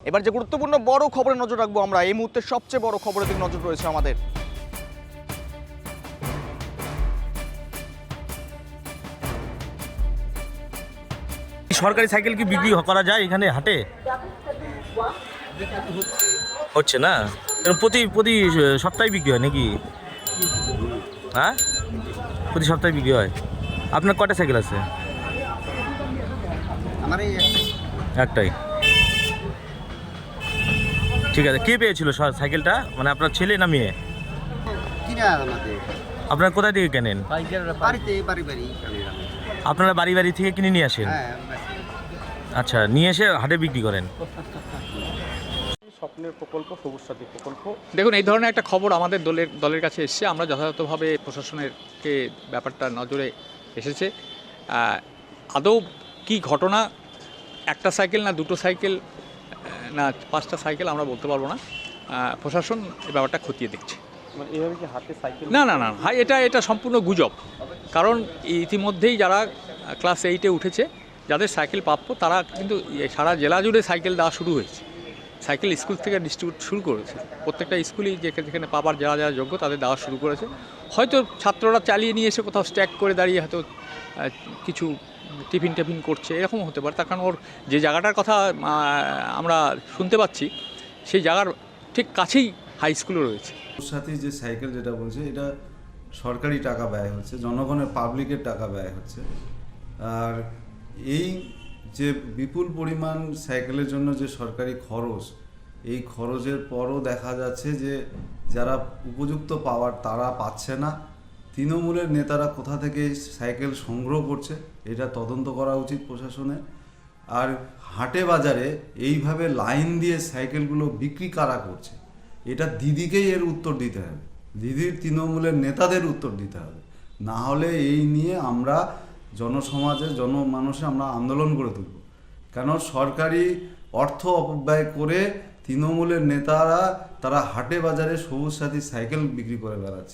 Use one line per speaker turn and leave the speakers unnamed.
এবার যে গুরুত্বপূর্ণ বড় খবরে নজর রাখবো আমরা, এই মুহূর্তে সবচেয়ে বড় খবরের দিকে নজর রয়েছে আমাদের।
সরকারি সাইকেল কি বিক্রি করা যায় এখানে হাটে? হচ্ছে না, প্রতি প্রতি সপ্তাহে বিক্রি হয় নাকি? হ্যাঁ, প্রতি সপ্তাহে বিক্রি হয়। আপনার কটা সাইকেল আছে?
আমার এই
একটাই। ঠিক আছে, কে পেয়েছিল সাইকেলটা? মানে আপনার ছেলে না মেয়ে?
কিনা আমাদের
আপনার কোথা থেকে কেনেন?
বাড়িতে বাড়ি বাড়ি
আপনারা বাড়ি বাড়ি থেকে কিনে নিয়ে আসেন?
হ্যাঁ,
আচ্ছা, নিয়ে এসে হাটে বিক্রি করেন।
স্বপ্নের প্রকল্প, সবুজ সাথী প্রকল্প।
দেখুন, এই ধরনের একটা খবর আমাদের দলের কাছে এসেছে। আমরা যথাযথভাবে প্রশাসনেরকে ব্যাপারটা নজরে এসেছে। আদৌ কি ঘটনা, একটা সাইকেল না দুটো সাইকেল না 5টা সাইকেল আমরা বলতে পারবো না। প্রশাসন এই ব্যাপারটা খতিয়ে দেখছে।
মানে এইভাবে কি হাতে সাইকেল?
না না না, হাই, এটা সম্পূর্ণ গুজব। কারণ ইতিমধ্যেই যারা ক্লাস 8-এ উঠেছে, যাদের সাইকেল প্রাপ্য, তারা কিন্তু সারা জেলা জুড়ে সাইকেল দেওয়া শুরু হয়েছে। সাইকেল স্কুল থেকে ডিস্ট্রিবিউট শুরু করেছে। প্রত্যেকটা স্কুলই যেখানে পাবার যারা যারা যোগ্য তাদের দেওয়া শুরু করেছে। হয়তো ছাত্ররা চালিয়ে নিয়ে এসে কোথাও স্ট্যাক করে দাঁড়িয়ে হয়তো কিছু টিফিন করছে, এরকম হতে পারে। তার কারণ ওর যে জায়গাটার কথা আমরা শুনতে পাচ্ছি, সেই জায়গার ঠিক কাছেই হাই স্কুলও রয়েছে।
সাথে যে সাইকেল যেটা বলছে, এটা সরকারি টাকা ব্যয় হচ্ছে, জনগণের পাবলিকের টাকা ব্যয় হচ্ছে। আর এই যে বিপুল পরিমাণ সাইকেলের জন্য যে সরকারি খরচ, এই খরচের পরও দেখা যাচ্ছে যে যারা উপযুক্ত পাওয়ার তারা পাচ্ছে না। তৃণমূলের নেতারা কোথা থেকে সাইকেল সংগ্রহ করছে, এটা তদন্ত করা উচিত প্রশাসনের। আর হাটে বাজারে এইভাবে লাইন দিয়ে সাইকেলগুলো বিক্রি কারা করছে, এটা দিদিকেই এর উত্তর দিতে হবে, দিদির তৃণমূলের নেতাদের উত্তর দিতে হবে। না হলে এই নিয়ে আমরা জনসমাজে জনমানসে আমরা আন্দোলন করে তুলব। কেন সরকারি অর্থ অপব্যয় করে তৃণমূলের নেতারা তারা হাটে বাজারে সবুজ সাথী সাইকেল বিক্রি করে বেড়াচ্ছে।